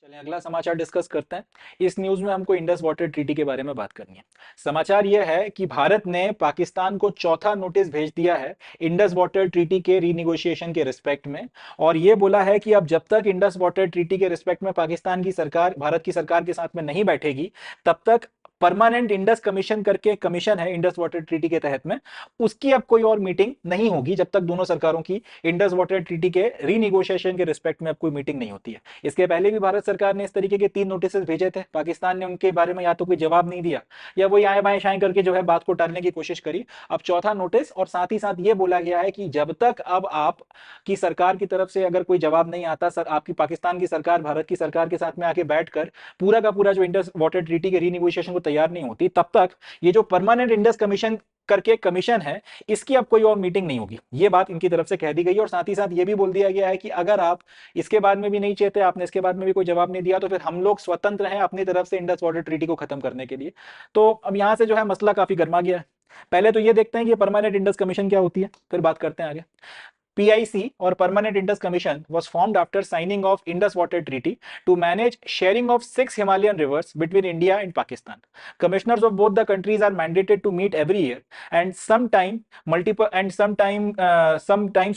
चलें अगला समाचार डिस्कस करते हैं। इस न्यूज में हमको इंडस वाटर ट्रीटी के बारे में बात करनी है। समाचार यह है कि भारत ने पाकिस्तान को चौथा नोटिस भेज दिया है इंडस वाटर ट्रीटी के रीनिगोशिएशन के रिस्पेक्ट में, और यह बोला है कि अब जब तक इंडस वाटर ट्रीटी के रिस्पेक्ट में पाकिस्तान की सरकार भारत की सरकार के साथ में नहीं बैठेगी, तब तक परमानेंट इंडस कमीशन करके कमीशन है इंडस वाटर ट्रीटी के तहत में, उसकी अब कोई और मीटिंग नहीं होगी जब तक दोनों सरकारों की इंडस वाटर ट्रीटी के रीनिगोशिएशन के रिस्पेक्ट में अब कोई मीटिंग नहीं होती है। इसके पहले भी भारत सरकार ने इस तरीके के 3 नोटिस भेजे थे। पाकिस्तान ने उनके बारे में या तो कोई जवाब नहीं दिया या वो आए बाएं शाएं करके जो है बात को टालने की कोशिश करी। अब चौथा नोटिस, और साथ ही साथ ये बोला गया है कि जब तक अब आप की सरकार की तरफ से अगर कोई जवाब नहीं आता, सर आपकी पाकिस्तान की सरकार भारत की सरकार के साथ में आके बैठकर पूरा का पूरा जो इंडस वाटर ट्रीटी के रीनिगोशिएशन को तैयार नहीं होती, तब तक ये जो परमानेंट इंडस कमीशन करके कमीशन है, इसकी अब कोई और मीटिंग नहीं होगी। ये बात इनकी तरफ से कह दी गई। और साथ ही साथ ये भी बोल दिया गया है कि अगर आप इसके बाद में भी नहीं चाहते, आपने इसके बाद में भी कोई जवाब नहीं दिया, तो फिर हम लोग स्वतंत्र हैं अपनी तरफ से इंडस वाटर ट्रीटी को खत्म करने के लिए। तो अब यहां से जो है मसला काफी गर्मा गया है। पहले तो ये देखते हैं कि परमानेंट इंडस कमीशन क्या होती है, फिर बात करते हैं आगे। PIC or Permanent Indus Commission was formed after signing of Indus Water Treaty to manage sharing of 6 Himalayan rivers between India and Pakistan. Commissioners of both the countries are mandated to meet every year and sometimes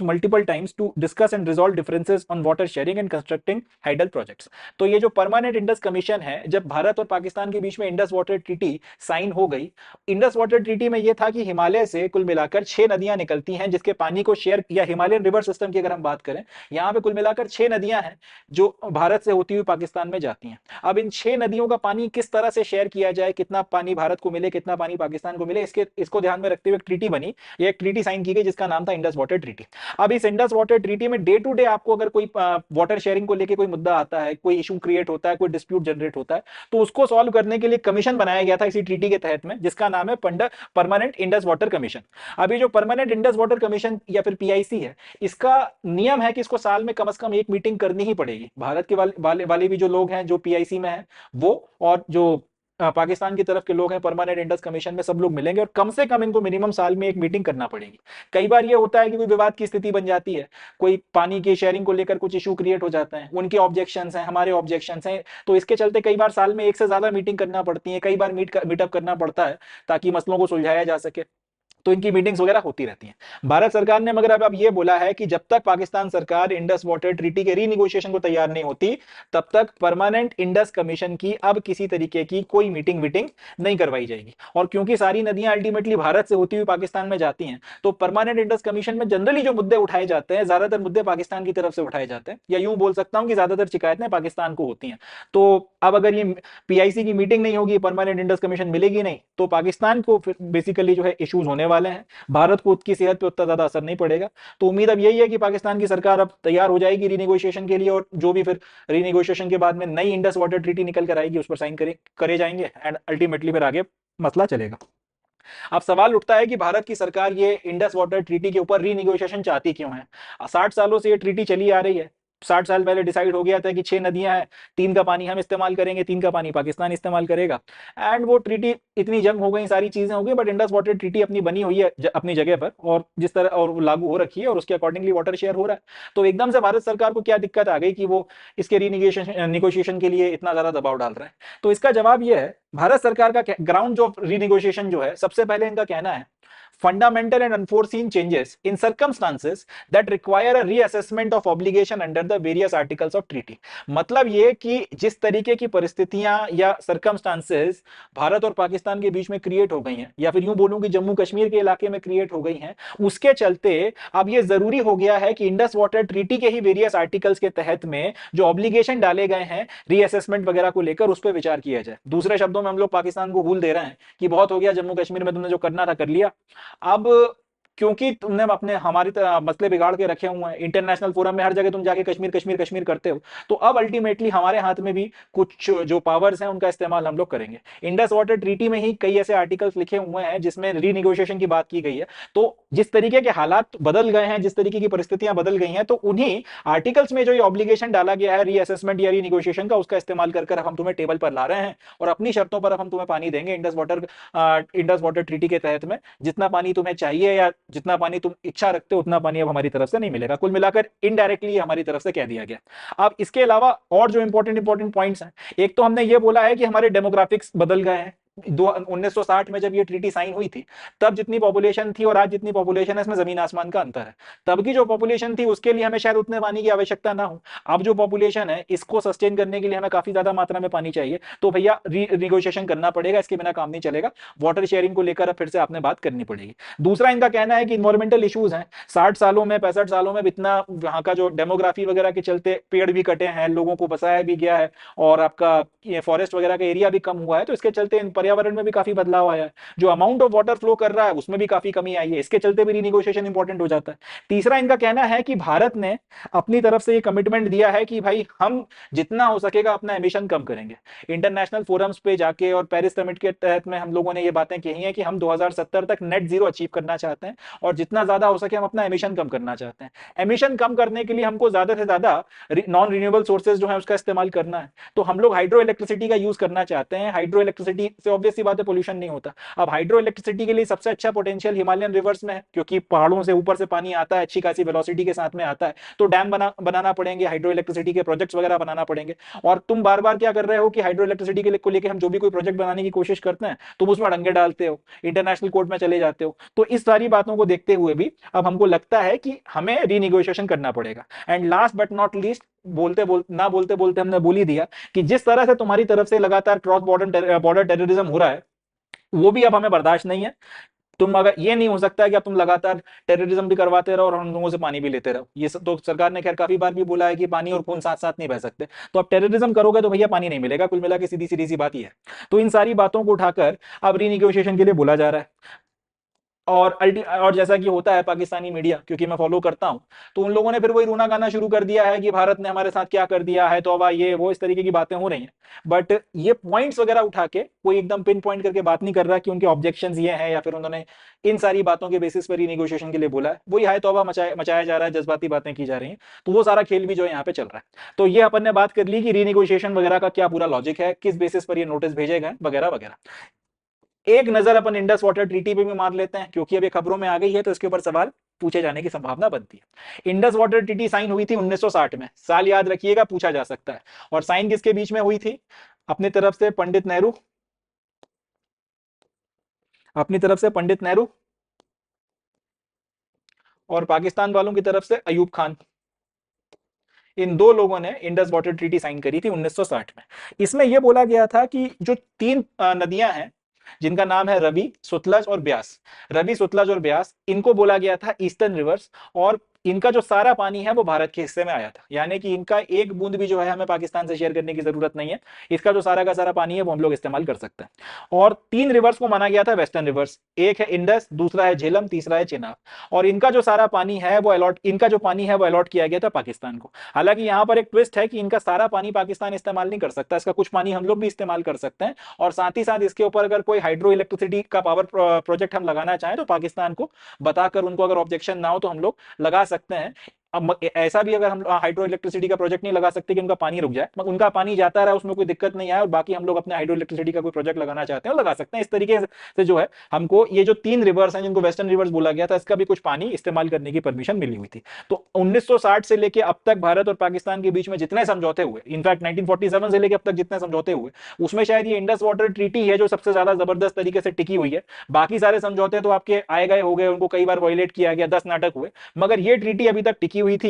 multiple times to discuss and resolve differences on water sharing and constructing hydel projects. तो ये जो permanent Indus commission है, जब भारत और पाकिस्तान के बीच में Indus water treaty sign हो गई, इंडस वाटर ट्रीटी में यह था कि हिमालय से कुल मिलाकर 6 नदियां निकलती हैं जिसके पानी को शेयर, या हिमालयन रिवर सिस्टम की अगर हम बात करें, यहां पे कुल मिलाकर 6 नदियां हैं जो भारत से होती हुई पाकिस्तान में जाती हैं। अब इन 6 नदियों का पानी किस तरह से शेयर किया जाए, कितना पानी भारत को मिले कितना पानी पाकिस्तान को मिले, इसको ध्यान में रखते हुए एक ट्रीटी बनी, ये एक ट्रीटी साइन की गई जिसका नाम था इंडस वाटर ट्रीटी। अब इस इंडस वाटर ट्रीटी में डे टू डे आपको अगर कोई वाटर शेयरिंग को लेकर कोई मुद्दा आता है, कोई इशू क्रिएट होता है, कोई डिस्प्यूट जनरेट होता है, तो उसको सॉल्व करने के लिए कमीशन बनाया गया था इसी ट्रीटी के तहत में, जिसका नाम है परमानेंट इंडस वाटर कमीशन। अभी जो परमानेंट इंडस वाटर कमीशन या फिर PIC है, इसका नियम है कि इसको साल में कम से कम एक मीटिंग करनी ही पड़ेगी। भारत के वाले भी जो लोग हैं जो PIC में हैं वो, और जो पाकिस्तान की तरफ के लोग हैं परमानेंट इंडस कमीशन में, सब लोग मिलेंगे और कम से कम इनको मिनिमम साल में एक मीटिंग करना पड़ेगी। कई बार ये होता है कि कोई विवाद की स्थिति बन जाती है, कोई पानी की शेयरिंग को लेकर कुछ इशू क्रिएट हो जाते हैं, उनके ऑब्जेक्शंस हैं, हमारे ऑब्जेक्शंस हैं, तो इसके चलते कई बार साल में एक से ज्यादा मीटिंग करना पड़ती है, कई बार मीटअप करना पड़ता है ताकि मसलों को सुलझाया जा सके। तो इनकी मीटिंग्स वगैरह होती रहती हैं। भारत सरकार ने मगर अब ये बोला है कि जब तक पाकिस्तान सरकार इंडस वाटर ट्रीटी के रीनिगोशिएशन को तैयार नहीं होती, तब तक परमानेंट इंडस कमीशन की अब किसी तरीके की कोई मीटिंग नहीं करवाई जाएगी। और क्योंकि सारी नदियां अल्टीमेटली भारत से होती हुई पाकिस्तान में जाती हैं, तो परमानेंट इंडस कमीशन में जनरली जो मुद्दे उठाए जाते हैं, ज्यादातर मुद्दे पाकिस्तान की तरफ से उठाए जाते हैं, या यूं बोल सकता हूं कि ज्यादातर शिकायतें पाकिस्तान को होती हैं। तो अब अगर ये PIC की मीटिंग नहीं होगी, परमानेंट इंडस कमीशन मिलेगी नहीं, तो पाकिस्तान को फिर बेसिकली जो है इश्यूज होने वाले हैं, भारत को उसकी सेहत पे उतना ज्यादा असर नहीं पड़ेगा। तो उम्मीद अब यही है कि पाकिस्तान की सरकार अब तैयार हो जाएगी रीनिगोशिएशन के लिए, और जो भी फिर रीनिगोशिएशन के बाद में नई इंडस वाटर ट्रीटी निकल कर आएगी उस पर साइन करे जाएंगे, एंड अल्टीमेटली फिर आगे मसला चलेगा। अब सवाल उठता है कि भारत की सरकार ये इंडस वाटर ट्रीटी के ऊपर रीनिगोशिएशन चाहती क्यों है। 60 सालों से ये ट्रीटी चली आ रही है। 60 साल पहले डिसाइड हो गया था कि 6 नदियां हैं, 3 का पानी हम इस्तेमाल करेंगे, 3 का पानी पाकिस्तान इस्तेमाल करेगा, एंड वो ट्रीटी इतनी जंग हो गई, सारी चीजें हो गई, बट इंडस वाटर ट्रीटी अपनी बनी हुई है अपनी जगह पर, और जिस तरह और लागू हो रखी है, और उसके अकॉर्डिंगली वाटर शेयर हो रहा है। तो एकदम से भारत सरकार को क्या दिक्कत आ गई कि वो इसके रीनिगोशिएशन के लिए इतना ज्यादा दबाव डाल रहे हैं। तो इसका जवाब यह है, भारत सरकार का ग्राउंड ऑफ रीनिगोशिएशन जो है, सबसे पहले इनका कहना है fundamental and unforeseen changes in circumstances that require a reassessment of obligation under the various articles of treaty। मतलब ये कि जिस तरीके की परिस्थितियां या circumstances भारत और पाकिस्तान के बीच में क्रिएट हो गई हैं, या फिर यूं बोलूं कि जम्मू कश्मीर के इलाके में क्रिएट हो गई हैं, उसके चलते अब ये जरूरी हो गया है कि इंडस वाटर ट्रीटी के ही वेरियस आर्टिकल्स के तहत में जो ऑब्लिगेशन डाले गए हैं रीअसेसमेंट वगैरह को लेकर, उस पर विचार किया जाए। दूसरे शब्दों में हम लोग पाकिस्तान को भूल दे रहे हैं कि बहुत हो गया, जम्मू कश्मीर में तुमने जो करना था कर लिया, अब क्योंकि तुमने अपने हमारी तरह मसले बिगाड़ के रखे हुए हैं, इंटरनेशनल फोरम में हर जगह तुम जाके कश्मीर कश्मीर कश्मीर करते हो, तो अब अल्टीमेटली हमारे हाथ में भी कुछ जो पावर्स हैं उनका इस्तेमाल हम लोग करेंगे। इंडस वाटर ट्रीटी में ही कई ऐसे आर्टिकल्स लिखे हुए हैं जिसमें रीनिगोशिएशन की बात की गई है। तो जिस तरीके के हालात बदल गए हैं, जिस तरीके की परिस्थितियां बदल गई हैं, तो उन्हीं आर्टिकल्स में जो ये ऑब्लिगेशन डाला गया है रीअसेसमेंट या रीनिगोशिएशन का, उसका इस्तेमाल कर हम तुम्हें टेबल पर ला रहे हैं, और अपनी शर्तों पर अब हम तुम्हें पानी देंगे इंडस वाटर ट्रीटी के तहत में। जितना पानी तुम्हें चाहिए या जितना पानी तुम इच्छा रखते हो उतना पानी अब हमारी तरफ से नहीं मिलेगा। कुल मिलाकर इनडायरेक्टली हमारी तरफ से कह दिया गया। अब इसके अलावा और जो इंपॉर्टेंट पॉइंट्स हैं, एक तो हमने ये बोला है कि हमारे डेमोग्राफिक्स बदल गए हैं। 1960 में जब ये ट्रीटी साइन हुई थी, तब जितनी पॉपुलेशन थी और आज जितनी पॉपुलेशन है, इसमें जमीन आसमान का अंतर है। तब की जो पॉपुलेशन थी उसके लिए हमें शायद उतने पानी की आवश्यकता ना हो। अब जो पॉपुलेशन है इसको सस्टेन करने के लिए हमें काफी ज्यादा मात्रा में पानी चाहिए, तो भैया रिगोशिएशन करना पड़ेगा, इसके बिना काम नहीं चलेगा। वाटर शेयरिंग को लेकर अब फिर से आपने बात करनी पड़ेगी। दूसरा इनका कहना है कि इन्वायरमेंटल इश्यूज हैं, 60 सालों में 65 सालों में इतना वहां का जो डेमोग्राफी वगैरह के चलते पेड़ भी कटे हैं, लोगों को बसाया भी गया है, और आपका ये फॉरेस्ट वगैरह का एरिया भी कम हुआ है, तो इसके चलते पर्यावरण में भी काफी बदलाव आया है। जो अमाउंट ऑफ वाटर फ्लो कर रहा है उसमें भी काफी कमी आई है, इसके चलते भी रिनिगोशिएशन इंपॉर्टेंट हो जाता है। तीसरा इनका कहना है कि भारत ने अपनी तरफ से ये कमिटमेंट दिया है कि भाई हम जितना हो सकेगा अपना एमिशन कम करेंगे। इंटरनेशनल फोरम्स पे जाके और पेरिस समिट के तहत में हम लोगों ने ये बातें कही हैं कि हम 2070 तक नेट जीरो अचीव करना चाहते हैं, और जितना ज्यादा हो सके हम अपना एमिशन कम करना चाहते हैं। एमिशन कम करने के लिए हमको ज्यादा से ज्यादा नॉन रिन्यूएबल सोर्सेज जो है उसका इस्तेमाल करना है। तो हम लोग हाइड्रो इलेक्ट्रिसिटी का यूज करना चाहते हैं। हाइड्रो इलेक्ट्रिसिटी से ऑब्वियस सी बात है पोल्यूशन नहीं होता। अब हाइड्रो इलेक्ट्रिसिटी के लिए सबसे अच्छा पोटेंशियल हिमालयन रिवर्स में है, क्योंकि पहाड़ों से ऊपर से पानी आता है, अच्छी खासी वेलोसिटी के साथ में आता है, तो डैम बनाना पड़ेंगे, हाइड्रो इलेक्ट्रिसिटी के प्रोजेक्ट्स वगैरह बनाना पड़ेंगे। और तुम बार बार क्या कर रहे हो कि हाइड्रो इलेक्ट्रिसिटी को लेकर हम जो भी कोई प्रोजेक्ट बनाने की कोशिश करते हैं तुम उसमें अड़ंगे डालते हो, इंटरनेशनल कोर्ट में चले जाते हो। तो इस सारी बातों को देखते हुए भी अब हमको लगता है कि हमें रीनिगोशिएशन करना पड़ेगा। And last but not least, बोलते बोलते हमने बोल ही दिया कि जिस तरह से तुम्हारी तरफ से लगातार क्रॉस बॉर्डर टेररिज्म हो रहा है, वो भी अब हमें बर्दाश्त नहीं है। तुम अगर ये नहीं हो सकता कि अब तुम लगातार टेररिज्म भी करवाते रहो और हम लोगों से पानी भी लेते रहो। ये सब तो सरकार ने खैर काफी बार भी बोला है कि पानी और खून साथ साथ नहीं बह सकते, तो अब टेररिज्म करोगे तो भैया पानी नहीं मिलेगा। कुल मिला के सीधी सीधी सी बात ही है। तो इन सारी बातों को उठाकर अब रीनिगोशिएशन के लिए बोला जा रहा है। और जैसा कि होता है पाकिस्तानी मीडिया, क्योंकि मैं फॉलो करता हूं, तो उन लोगों ने फिर वही रोना गाना शुरू कर दिया है कि भारत ने हमारे साथ क्या कर दिया है, तो अब ये वो इस तरीके की बातें हो रही हैं। बट ये पॉइंट्स वगैरह उठा के कोई एकदम पिन पॉइंट करके बात नहीं कर रहा कि उनके ऑब्जेक्शंस ये हैं या फिर उन्होंने इन सारी बातों के बेसिस पर रिनेगोशिएशन के लिए बोला है। वही हाय तौबा मचाया जा रहा है, जज्बाती बातें की जा रही हैं। तो वो सारा खेल भी जो है यहाँ पे चल रहा है। तो ये अपन ने बात कर ली कि रीनेगोशिएशन वगैरह का क्या पूरा लॉजिक है, किस बेसिस पर ये नोटिस भेजे गए वगैरह वगैरह। एक नजर अपन इंडस वाटर ट्रीटी पे भी मार लेते हैं, क्योंकि अब ये खबरों में आ गई है तो इसके ऊपर सवाल पूछे जाने की संभावना बनती है। इंडस वाटर ट्रीटी साइन हुई थी 1960 में, साल याद रखिएगा, पूछा जा सकता है। और साइन किसके बीच में हुई थी? अपनी तरफ से पंडित नेहरू, अपनी तरफ से पंडित नेहरू, और पाकिस्तान वालों की तरफ से अयूब खान। इन दो लोगों ने इंडस वाटर ट्रीटी साइन करी थी 1960 में। इसमें यह बोला गया था कि जो तीन नदियां हैं जिनका नाम है रवि, सुतलज और ब्यास, रवि, सुतलज और ब्यास, इनको बोला गया था ईस्टर्न रिवर्स, और इनका जो सारा पानी है वो भारत के हिस्से में आया था। यानी कि इनका एक बूंद भी जो है हमें पाकिस्तान से शेयर करने की जरूरत नहीं है। इसका जो सारा का सारा पानी है वो हम लोग इस्तेमाल कर सकते हैं। और तीन रिवर्स को माना गया था वेस्टर्न रिवर्स, एक है इंडस, दूसरा है झेलम, तीसरा है चेनाब। और इनका जो सारा पानी है वो अलॉट किया गया था पाकिस्तान को। हालांकि यहाँ पर एक ट्विस्ट है कि इनका सारा पानी पाकिस्तान इस्तेमाल नहीं कर सकता, इसका कुछ पानी हम लोग भी इस्तेमाल कर सकते हैं। और साथ ही साथ इसके ऊपर अगर कोई हाइड्रो इलेक्ट्रिसिटी का पावर प्रोजेक्ट हम लगाना चाहें तो पाकिस्तान को बताकर, उनको अगर ऑब्जेक्शन ना हो तो हम लोग लगा सकते हैं। अब ऐसा भी अगर हम हाइड्रो इलेक्ट्रिसिटी का प्रोजेक्ट नहीं लगा सकते कि उनका पानी रुक जाए, मगर उनका पानी जाता रहा, उसमें कोई दिक्कत नहीं आए, और बाकी हम लोग अपने हाइड्रो इलेक्ट्रिसिटी का कोई प्रोजेक्ट लगाना चाहते हैं लगा सकते हैं। इस तरीके से जो है हमको ये जो तीन रिवर्स हैं जिनको वेस्टर्न रिवर्स बोला गया था, इसका भी कुछ पानी इस्तेमाल करने की परमिशन मिली हुई थी। तो 1960 से लेकर अब तक भारत और पाकिस्तान के बीच में जितने समझौते हुए, इनफैक्ट 1947 से लेकर अब तक जितने समझौते हुए, उसमें शायद ये इंडस वाटर ट्रीटी है जो सबसे ज्यादा जबरदस्त तरीके से टिकी हुई है। बाकी सारे समझौते तो आपके आए गए हो गए, उनको कई बार वायलेट किया गया, 10 नाटक हुए, मगर ये ट्रीटी अभी तक टिकी हुई थी।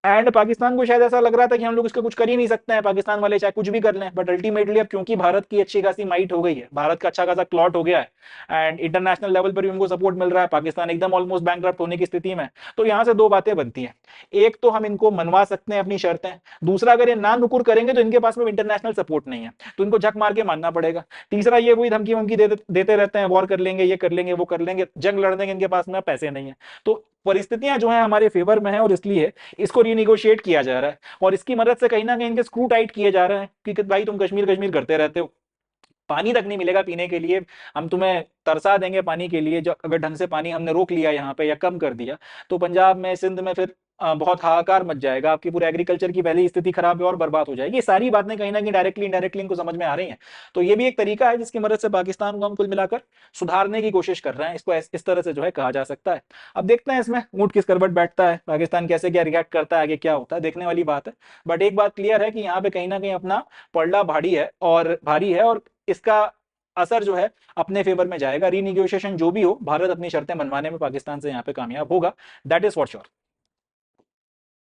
एंड पाकिस्तान को शायद ऐसा लग रहा था कि हम लोग इसका कुछ कर ही नहीं सकते हैं, पाकिस्तान वाले चाहे कुछ भी कर लें। बट अल्टीमेटली अब क्योंकि भारत की अच्छी खासी माइट हो गई है, भारत का अच्छा खासा क्लॉट हो गया है, एंड इंटरनेशनल लेवल पर भी उनको सपोर्ट मिल रहा है, पाकिस्तान एकदम ऑलमोस्ट बैंकक्रप्ट होने की स्थिति में। तो यहां से दो बातें बनती हैं, एक तो हम इनको मनवा सकते हैं अपनी शर्तें, दूसरा अगर ये ना नुकुर करेंगे तो इनके पास में इंटरनेशनल सपोर्ट नहीं है, तो इनको झक मार के मानना पड़ेगा। तीसरा ये वही धमकी वमकी देते रहते हैं, वॉर कर लेंगे, ये कर लेंगे, वो कर लेंगे, जंग लड़ने के इनके पास में पैसे नहीं है। तो परिस्थितियां जो है हमारे फेवर में है, और इसलिए इसको रीनिगोशिएट किया जा रहा है, और इसकी मदद से कहीं ना कहीं इनके स्क्रू टाइट किए जा रहे हैं कि भाई तुम कश्मीर कश्मीर करते रहते हो, पानी तक नहीं मिलेगा पीने के लिए, हम तुम्हें तरसा देंगे पानी के लिए। जो अगर ढंग से पानी हमने रोक लिया यहाँ पे या कम कर दिया, तो पंजाब में, सिंध में फिर बहुत हाहाकार मच जाएगा, आपकी पूरे एग्रीकल्चर की पहली स्थिति खराब है और बर्बाद हो जाएगी। ये सारी बातें कहीं ना कहीं डायरेक्टली इनडायरेक्टली इनको समझ में आ रही हैं। तो ये भी एक तरीका है जिसकी मदद से पाकिस्तान को हम कुल मिलाकर सुधारने की कोशिश कर रहे हैं, इसको इस तरह से जो है कहा जा सकता है। अब देखते हैं इसमें ऊंट किस करवट बैठता है, पाकिस्तान कैसे क्या रिएक्ट करता है, आगे क्या होता है, देखने वाली बात है। बट एक बात क्लियर है कि यहाँ पे कहीं ना कहीं अपना पलड़ा भारी है, और इसका असर जो है अपने फेवर में जाएगा। रीनिगोशिएशन जो भी हो, भारत अपनी शर्तें मनवाने में पाकिस्तान से यहाँ पे कामयाब होगा, दैट इज फॉर श्योर।